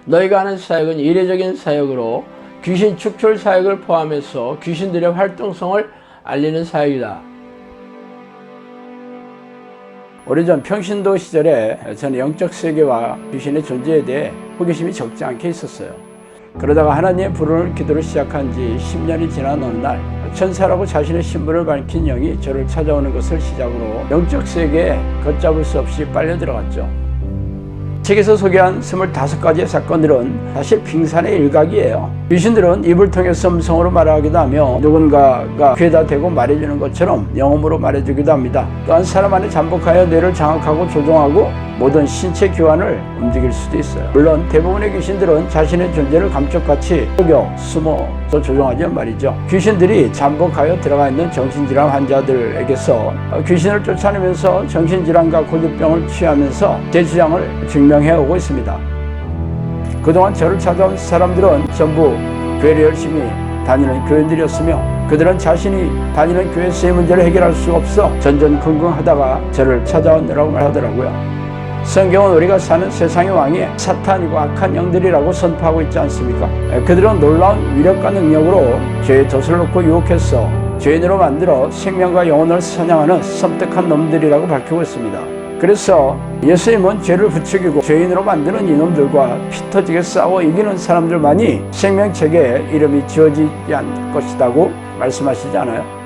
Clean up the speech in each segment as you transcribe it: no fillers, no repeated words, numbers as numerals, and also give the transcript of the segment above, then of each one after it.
너희가 하는 사역은 이례적인 사역으로 귀신 축출 사역을 포함해서 귀신들의 활동성을 알리는 사역이다. 오래전 평신도 시절에 저는 영적 세계와 귀신의 존재에 대해 호기심이 적지 않게 있었어요. 그러다가 하나님의 부르는 기도를 시작한 지 10년이 지난 어느 날 천사라고 자신의 신분을 밝힌 영이 저를 찾아오는 것을 시작으로 영적 세계에 걷잡을 수 없이 빨려 들어갔죠. 책에서 소개한 25가지의 사건들은 사실 빙산의 일각이에요. 귀신들은 입을 통해서 음성으로 말하기도 하며 누군가가 귀에다 대고 말해주는 것처럼 영음으로 말해주기도 합니다. 또한 사람 안에 잠복하여 뇌를 장악하고 조종하고 모든 신체 기관을 움직일 수도 있어요. 물론 대부분의 귀신들은 자신의 존재를 감쪽같이 속여 숨어서 조종하지만 말이죠. 귀신들이 잠복하여 들어가 있는 정신질환 환자들에게서 귀신을 쫓아내면서 정신질환과 고질병을 취하면서 제 주장을 증명해오고 있습니다. 그동안 저를 찾아온 사람들은 전부 교회를 열심히 다니는 교인들이었으며 그들은 자신이 다니는 교회에서의 문제를 해결할 수 없어 전전긍긍하다가 저를 찾아오느라고 말하더라고요. 성경은 우리가 사는 세상의 왕이 사탄이고 악한 영들이라고 선포하고 있지 않습니까? 그들은 놀라운 위력과 능력으로 죄의 덫을 놓고 유혹해서 죄인으로 만들어 생명과 영혼을 사냥하는 섬뜩한 놈들이라고 밝히고 있습니다. 그래서 예수님은 죄를 부추기고 죄인으로 만드는 이놈들과 피 터지게 싸워 이기는 사람들만이 생명책에 이름이 지어지지 않을 것이라고 말씀하시지 않아요?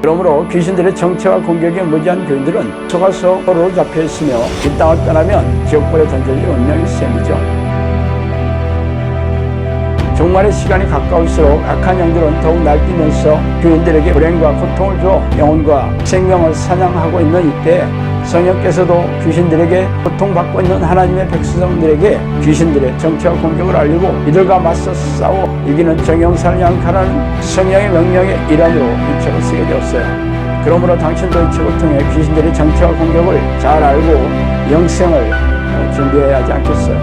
그러므로 귀신들의 정체와 공격에 무지한 교인들은 속아서 포로로 잡혀있으며 이 땅을 떠나면 지옥불에 던져질 운명이 셈이죠. 종말의 시간이 가까울수록 악한 영들은 더욱 날뛰면서 교인들에게 불행과 고통을 줘 영혼과 생명을 사냥하고 있는 이때 성령께서도 귀신들에게 고통받고 있는 하나님의 백성들에게 귀신들의 정체와 공격을 알리고 이들과 맞서 싸워 이기는 정형사를 양칼하는 성령의 명령의 일환으로 이 책을 쓰게 되었어요. 그러므로 당신도 이 책을 통해 귀신들의 정체와 공격을 잘 알고 영생을 준비해야 하지 않겠어요?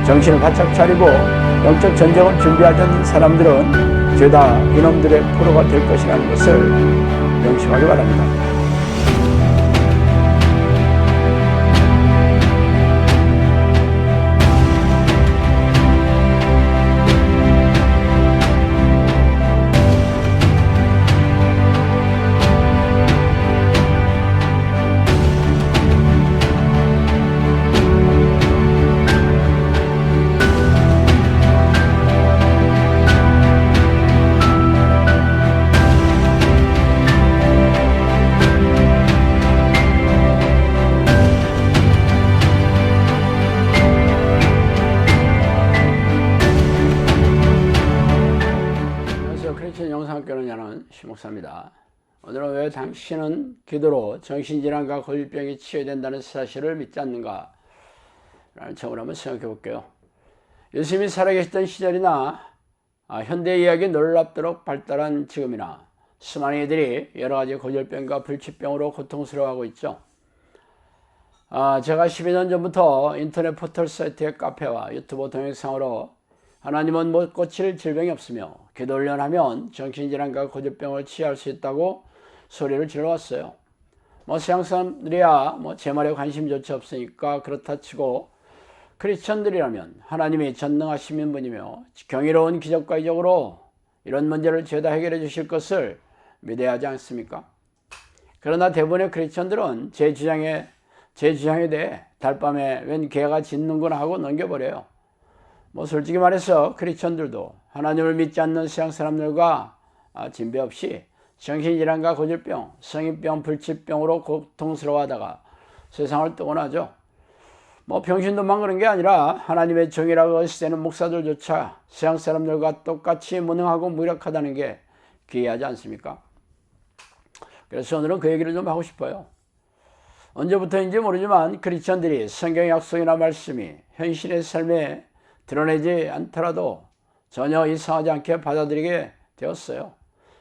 정신을 바짝 차리고 영적 전쟁을 준비하지 않는 사람들은 죄다 이놈들의 포로가 될 것이라는 것을 명심하기 바랍니다. 영상학교는 여는 심목사입니다. 오늘은 왜 당신은 기도로 정신질환과 고질병이 치유된다는 사실을 믿지 않는가? 라는 점을 한번 생각해 볼게요. 예수님이 살아계시던 시절이나 현대 의학이 놀랍도록 발달한 지금이나 수많은 이들이 여러 가지 고질병과 불치병으로 고통스러워하고 있죠. 제가 12년 전부터 인터넷 포털 사이트의 카페와 유튜브 동영상으로 하나님은 못 고칠 질병이 없으며 기도 훈련하면 정신질환과 고질병을 치유할 수 있다고 소리를 질러왔어요. 서양 사람들이야 제 말에 관심조차 없으니까 그렇다 치고 크리스천들이라면 하나님이 전능하신 분이며 경이로운 기적과 이적으로 이런 문제를 죄다 해결해 주실 것을 믿어야 하지 않습니까? 그러나 대부분의 크리스천들은 제 주장에 대해 달밤에 웬 개가 짖는구나 하고 넘겨버려요. 솔직히 말해서 크리스천들도 하나님을 믿지 않는 서양 사람들과 진배 없이 정신질환과 고질병, 성인병, 불치병으로 고통스러워하다가 세상을 떠나죠. 병신도만 그런 게 아니라 하나님의 정의라고 의시되는 목사들조차 서양 사람들과 똑같이 무능하고 무력하다는 게 기이하지 않습니까? 그래서 오늘은 그 얘기를 좀 하고 싶어요. 언제부터인지 모르지만 크리스천들이 성경 약속이나 말씀이 현실의 삶에 드러내지 않더라도 전혀 이상하지 않게 받아들이게 되었어요.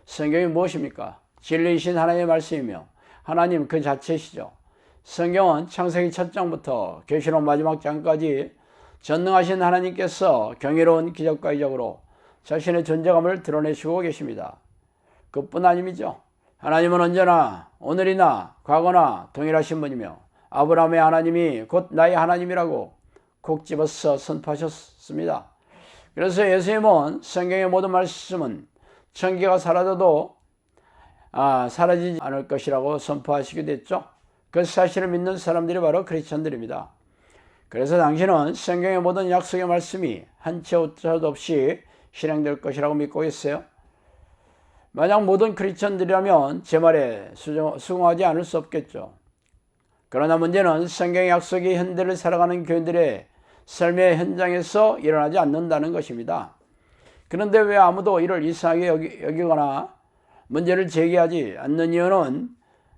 성경이 무엇입니까? 진리이신 하나님의 말씀이며 하나님 그 자체시죠. 성경은 창세기 첫 장부터 계시록 마지막 장까지 전능하신 하나님께서 경이로운 기적과 이적으로 자신의 존재감을 드러내시고 계십니다. 그뿐 아님이죠. 하나님은 언제나 오늘이나 과거나 동일하신 분이며 아브라함의 하나님이 곧 나의 하나님이라고 콕 집어서 선포하셨습니다. 그래서 예수님은 성경의 모든 말씀은 천기가 사라져도 사라지지 않을 것이라고 선포하시기도 했죠. 그 사실을 믿는 사람들이 바로 크리스천들입니다. 그래서 당신은 성경의 모든 약속의 말씀이 한 채 오차도 없이 실행될 것이라고 믿고 있어요. 만약 모든 크리스천들이라면 제 말에 수긍하지 않을 수 없겠죠. 그러나 문제는 성경의 약속이 현대를 살아가는 교인들의 삶의 현장에서 일어나지 않는다는 것입니다. 그런데 왜 아무도 이를 이상하게 여기거나 문제를 제기하지 않는 이유는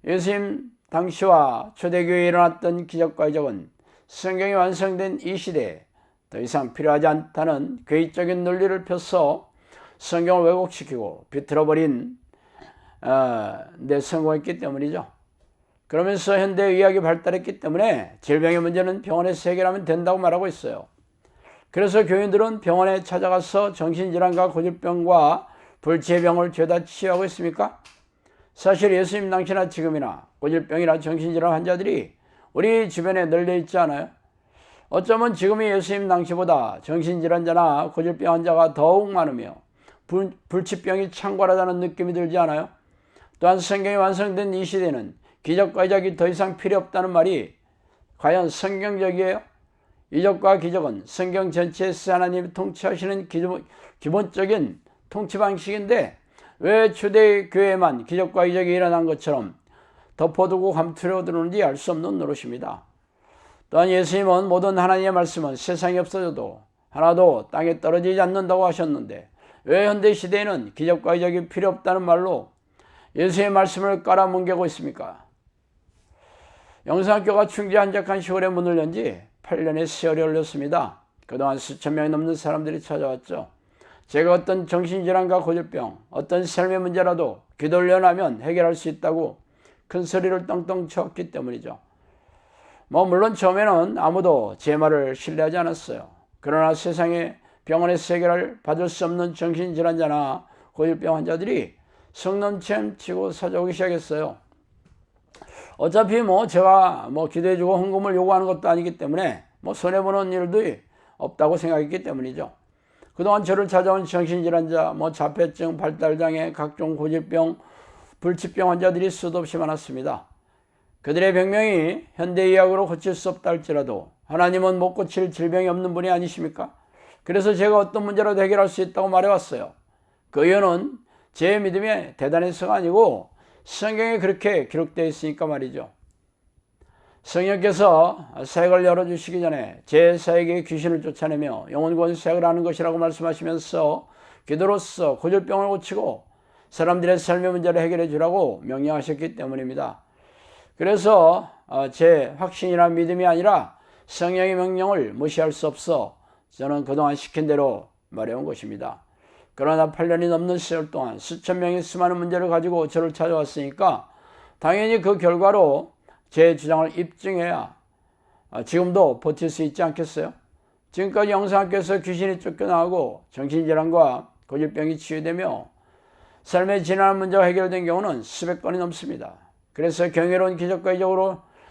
예수님 당시와 초대교회에 일어났던 기적과 이적은 성경이 완성된 이 시대에 더 이상 필요하지 않다는 괴이적인 논리를 펴서 성경을 왜곡시키고 비틀어버린 데 성공했기 때문이죠. 그러면서 현대의학이 발달했기 때문에 질병의 문제는 병원에서 해결하면 된다고 말하고 있어요. 그래서 교인들은 병원에 찾아가서 정신질환과 고질병과 불치의 병을 죄다 치유하고 있습니까? 사실 예수님 당시나 지금이나 고질병이나 정신질환 환자들이 우리 주변에 널려 있지 않아요? 어쩌면 지금이 예수님 당시보다 정신질환자나 고질병 환자가 더욱 많으며 불치병이 창궐하다는 느낌이 들지 않아요? 또한 성경이 완성된 이 시대는 기적과 이적이 더 이상 필요 없다는 말이 과연 성경적이에요? 이적과 기적은 성경 전체에서 하나님이 통치하시는 기본적인 통치 방식인데 왜 초대교회만 기적과 이적이 일어난 것처럼 덮어두고 감추려 드는지 알 수 없는 노릇입니다. 또한 예수님은 모든 하나님의 말씀은 세상에 없어져도 하나도 땅에 떨어지지 않는다고 하셨는데 왜 현대시대에는 기적과 이적이 필요 없다는 말로 예수의 말씀을 깔아뭉개고 있습니까? 영상학교가 충주 한적한 시골에 문을 연 지 8년의 세월이 흘렀습니다. 그동안 수천 명이 넘는 사람들이 찾아왔죠. 제가 어떤 정신질환과 고질병, 어떤 삶의 문제라도 기도 훈련하면 해결할 수 있다고 큰 소리를 떵떵 쳤기 때문이죠. 물론 처음에는 아무도 제 말을 신뢰하지 않았어요. 그러나 세상에 병원에서 해결을 받을 수 없는 정신질환자나 고질병 환자들이 성nom처럼 치고 찾아오기 시작했어요. 어차피 제가 기도해주고 헌금을 요구하는 것도 아니기 때문에 손해보는 일도 없다고 생각했기 때문이죠. 그동안 저를 찾아온 정신질환자, 자폐증, 발달장애, 각종 고질병, 불치병 환자들이 수도 없이 많았습니다. 그들의 병명이 현대의학으로 고칠 수 없다 할지라도 하나님은 못 고칠 질병이 없는 분이 아니십니까? 그래서 제가 어떤 문제라도 해결할 수 있다고 말해왔어요. 그 이유는 제 믿음의 대단해서가 아니고 성경에 그렇게 기록되어 있으니까 말이죠. 성령께서 사역을 열어주시기 전에 제 사역에 귀신을 쫓아내며 영혼구원 사역을 하는 것이라고 말씀하시면서 기도로서 고질병을 고치고 사람들의 삶의 문제를 해결해 주라고 명령하셨기 때문입니다. 그래서 제 확신이나 믿음이 아니라 성령의 명령을 무시할 수 없어 저는 그동안 시킨 대로 말해온 것입니다. 그러나 8년이 넘는 세월 동안 수천 명이 수많은 문제를 가지고 저를 찾아왔으니까 당연히 그 결과로 제 주장을 입증해야 지금도 버틸 수 있지 않겠어요? 지금까지 영상학교에서 귀신이 쫓겨나고 정신질환과 고질병이 치유되며 삶의 지난한 문제가 해결된 경우는 수백 건이 넘습니다. 그래서 경이로운 기적과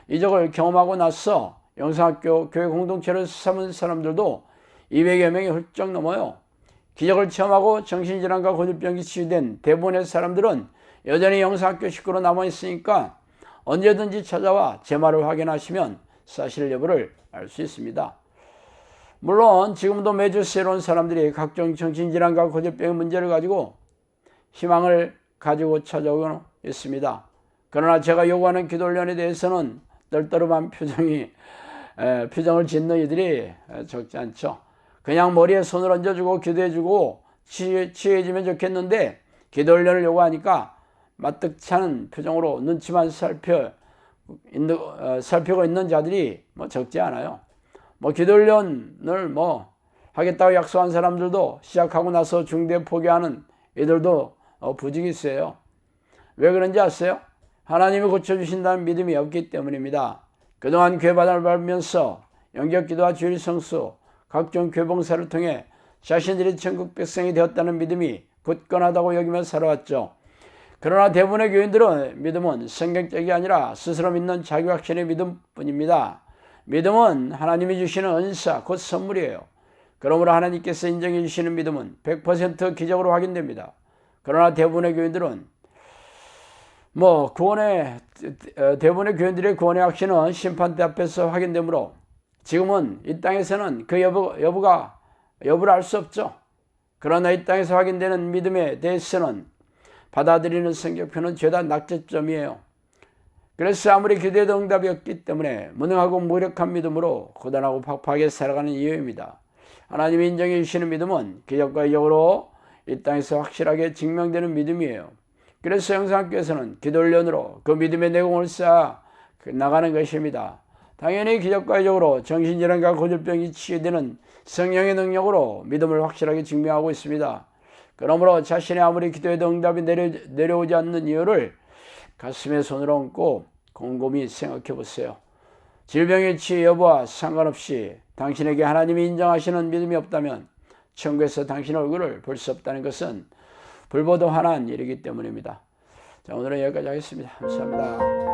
이적을 경험하고 나서 영상학교 교회 공동체를 삼은 사람들도 200여 명이 훌쩍 넘어요. 기적을 체험하고 정신질환과 고질병이 치유된 대부분의 사람들은 여전히 영상학교 식구로 남아있으니까 언제든지 찾아와 제 말을 확인하시면 사실 여부를 알 수 있습니다. 물론 지금도 매주 새로운 사람들이 각종 정신질환과 고질병의 문제를 가지고 희망을 가지고 찾아오고 있습니다. 그러나 제가 요구하는 기도훈련에 대해서는 떨떠름한 표정을 짓는 이들이 적지 않죠. 그냥 머리에 손을 얹어주고 기도해주고 치유해지면 좋겠는데 기도훈련을 요구하니까 마뜩치 않은 표정으로 눈치만 살피고 있는 자들이 적지 않아요. 기도훈련을 하겠다고 약속한 사람들도 시작하고 나서 중대 포기하는 이들도 부지기 있어요. 왜 그런지 아세요? 하나님이 고쳐주신다는 믿음이 없기 때문입니다. 그동안 교회바닥을 밟으면서 영적기도와 주일 성수, 각종 교봉사를 통해 자신들이 천국 백성이 되었다는 믿음이 굳건하다고 여기며 살아왔죠. 그러나 대부분의 교인들은 믿음은 성경적이 아니라 스스로 믿는 자기 확신의 믿음뿐입니다. 믿음은 하나님이 주시는 은사, 곧 선물이에요. 그러므로 하나님께서 인정해 주시는 믿음은 100% 기적으로 확인됩니다. 그러나 대부분의 교인들은 대부분의 교인들의 구원의 확신은 심판대 앞에서 확인되므로 지금은 이 땅에서는 그 여부를 알 수 없죠. 그러나 이 땅에서 확인되는 믿음에 대해서는 받아들이는 성격표는 죄다 낙제점이에요. 그래서 아무리 기도해도 응답이 없기 때문에 무능하고 무력한 믿음으로 고단하고 팍팍하게 살아가는 이유입니다. 하나님이 인정해 주시는 믿음은 기적과 이적으로 이 땅에서 확실하게 증명되는 믿음이에요. 그래서 영상학교에서는 기도훈련으로 그 믿음의 내공을 쌓아 나가는 것입니다. 당연히 기적과 이적으로 정신질환과 고질병이 치유되는 성령의 능력으로 믿음을 확실하게 증명하고 있습니다. 그러므로 자신이 아무리 기도해도 응답이 내려오지 않는 이유를 가슴에 손을 얹고 곰곰이 생각해 보세요. 질병의 치유 여부와 상관없이 당신에게 하나님이 인정하시는 믿음이 없다면 천국에서 당신 얼굴을 볼 수 없다는 것은 불보듯 화난 일이기 때문입니다. 자, 오늘은 여기까지 하겠습니다. 감사합니다.